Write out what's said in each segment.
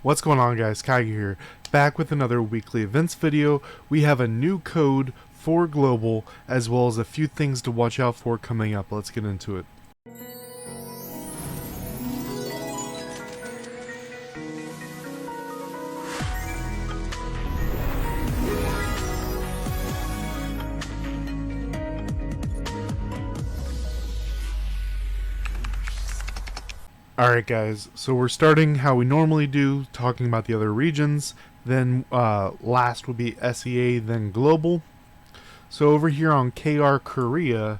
What's going on, guys? Kaiga here, back with another weekly events video. We have a new code for global, as well as a few things to watch out for coming up. Let's get into it. Alright guys, so we're starting how we normally do, talking about the other regions, then last will be SEA, then global. So over here on KR Korea,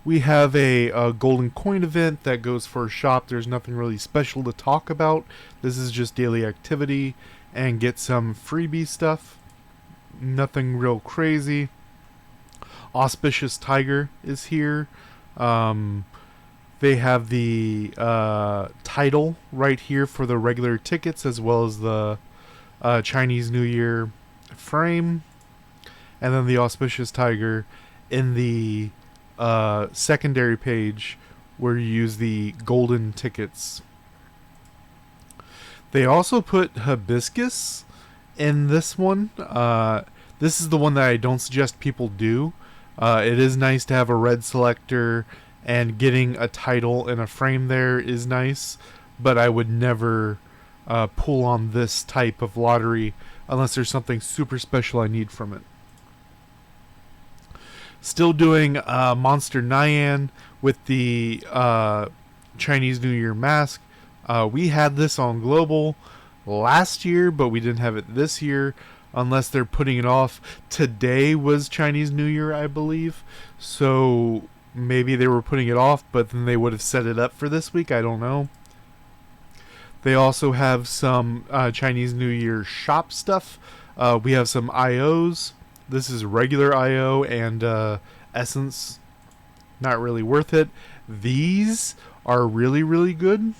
we have a golden coin event that goes for a shop. There's nothing really special to talk about. This is just daily activity and get some freebie stuff. Nothing real crazy. Auspicious Tiger is here. They have the title right here for the regular tickets, as well as the Chinese New Year frame, and then the Auspicious Tiger in the secondary page where you use the golden tickets. They also put Hibiscus in this one. This is the one that I don't suggest people do. It is nice to have a red selector, and getting a title and a frame there is nice, but I would never pull on this type of lottery unless there's something super special I need from it. Still doing Monster Nyan with the Chinese New Year mask. We had this on global last year, but we didn't have it this year unless they're putting it off. Today was Chinese New Year, I believe, so maybe they were putting it off, but then they would have set it up for this week. I don't know. They also have some Chinese New Year shop stuff. We have some IOs. This is regular IO and Essence. Not really worth it. These are really, really good.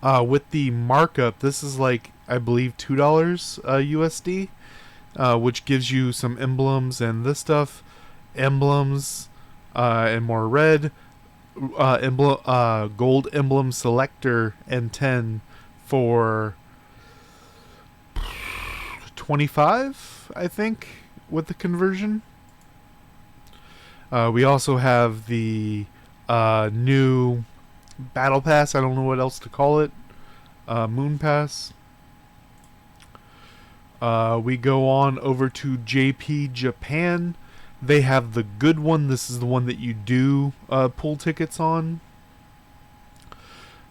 With the markup, this is like, I believe, $2 USD, which gives you some emblems and this stuff. Emblems and more red. Gold emblem selector and 10 for 25, I think, with the conversion. We also have the new battle pass. I don't know what else to call it. Moon pass. We go on over to JP Japan. They have the good one. This is the one that you do pull tickets on.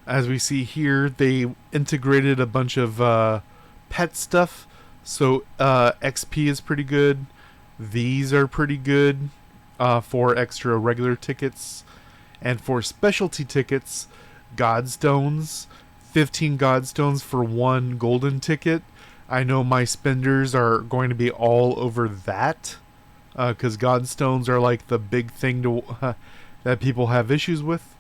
As we see here, they integrated a bunch of pet stuff. So XP is pretty good. These are pretty good for extra regular tickets. And for specialty tickets, Godstones. 15 Godstones for one golden ticket. I know my spenders are going to be all over that, because Godstones are like the big thing to that people have issues with.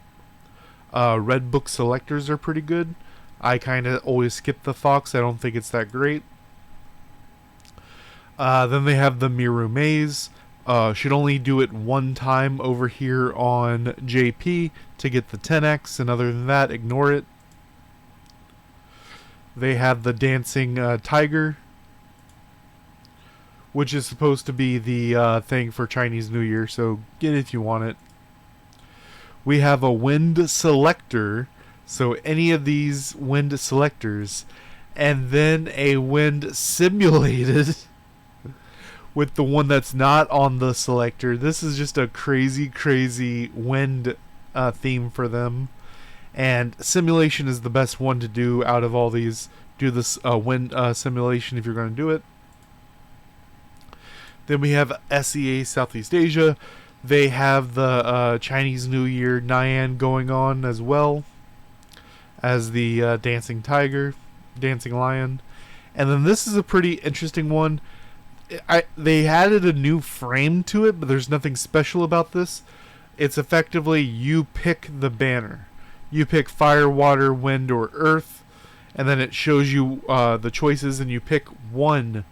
Red book selectors are pretty good. I kind of always skip the Fox. I don't think it's that great. Then they have the Miru Maze. Should only do it one time over here on JP to get the 10x, and other than that, ignore it. They have the Dancing Tiger, which is supposed to be the thing for Chinese New Year, so get it if you want it. We have a wind selector, so any of these wind selectors, and then a wind simulated with the one that's not on the selector. This is just a crazy, crazy wind theme for them. And simulation is the best one to do out of all these. Do this wind simulation if you're going to do it. Then we have SEA Southeast Asia. They have the Chinese New Year Nyan going on as well as the Dancing Tiger, Dancing Lion. And then this is a pretty interesting one. They added a new frame to it, but there's nothing special about this. It's effectively you pick the banner. You pick fire, water, wind, or earth, and then it shows you the choices, and you pick one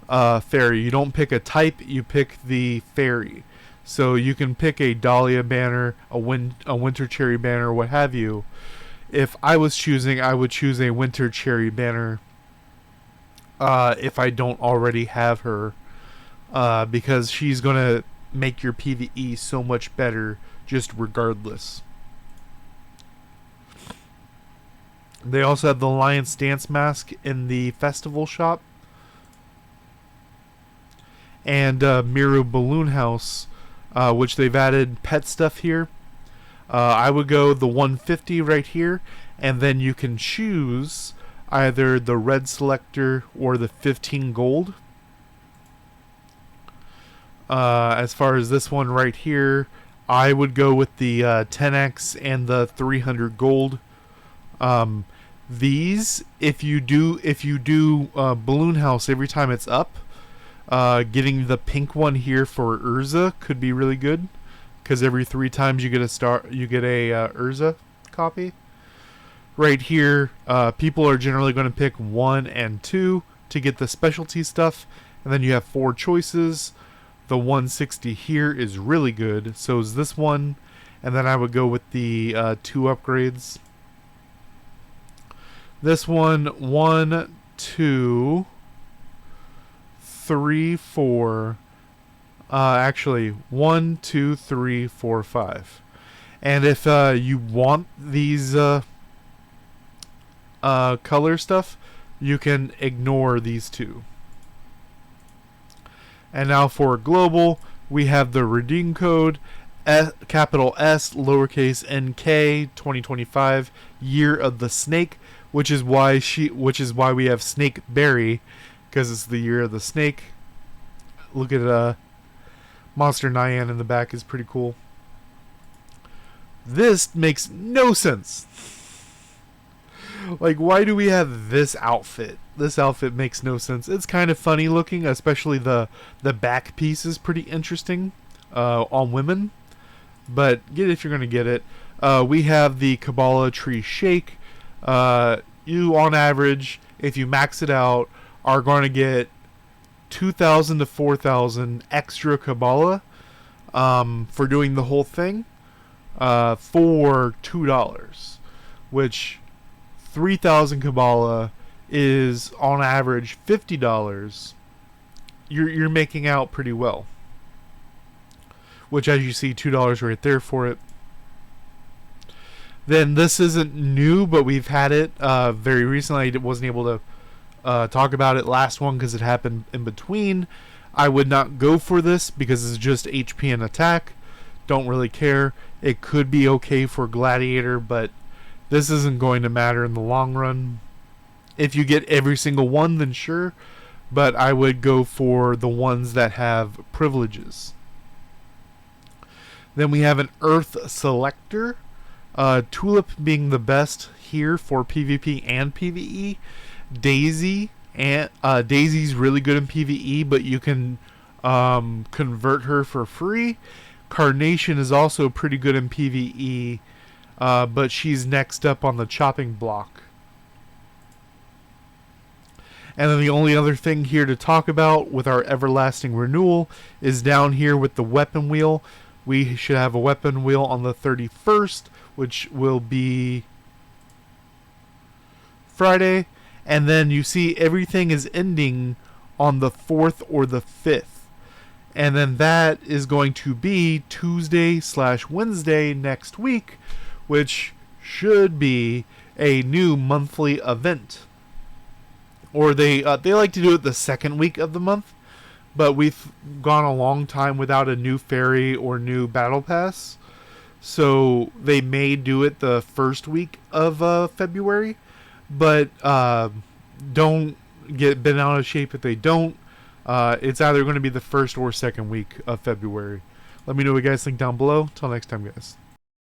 fairy. You don't pick a type, you pick the fairy. So you can pick a Dahlia banner, a winter cherry banner, what have you. if I was choosing, I would choose a Winter Cherry banner. If I don't already have her, because she's gonna make your PvE so much better, just regardless. They also have the Alliance Dance Mask in the festival shop. And Miru Balloon House, which they've added pet stuff here. I would go the 150 right here, and then you can choose either the red selector or the 15 gold. As far as this one right here, I would go with the 10x and the 300 gold. These, if you do Balloon House every time it's up, getting the pink one here for Urza could be really good, because every 3 times you get a Urza copy. Right here, people are generally going to pick 1 and 2 to get the specialty stuff, and then you have 4 choices. The 160 here is really good, so is this one, and then I would go with the 2 upgrades. This one, 1, 2, 3, 4. Actually, 1, 2, 3, 4, 5. And if you want these color stuff, you can ignore these 2. And now for global, we have the redeem code capital S lowercase nk 2025 year of the snake, which is why we have Snake Berry, because it's the year of the snake. Look at Monster Nyan in the back is pretty cool. This makes no sense. Like, why do we have this outfit? This outfit makes no sense. It's kind of funny looking, especially the back piece is pretty interesting on women. But get it if you're going to get it. We have the Kabbalah Tree Shake. You, on average, if you max it out, are going to get 2,000 to 4,000 extra Kabbalah for doing the whole thing for $2, which 3,000 Kabbalah is on average $50. You're making out pretty well. Which, as you see, $2 right there for it. Then this isn't new, but we've had it very recently. I wasn't able to talk about it last one because it happened in between. I would not go for this because it's just HP and attack. Don't really care. It could be okay for Gladiator, but this isn't going to matter in the long run. If you get every single one, then sure. But I would go for the ones that have privileges. Then we have an Earth Selector. Tulip being the best here for PvP and PvE. Daisy, and Daisy's really good in PvE, but you can convert her for free. Carnation is also pretty good in PvE, but she's next up on the chopping block. And then the only other thing here to talk about with our Everlasting Renewal is down here with the weapon wheel. We should have a weapon wheel on the 31st, which will be Friday. And then you see everything is ending on the 4th or the 5th. And then that is going to be Tuesday/Wednesday next week, which should be a new monthly event. Or they like to do it the second week of the month, but we've gone a long time without a new fairy or new battle pass, so they may do it the first week of February. But don't get bent out of shape if they don't. It's either going to be the first or second week of February. Let me know what you guys think down below. Till next time, guys.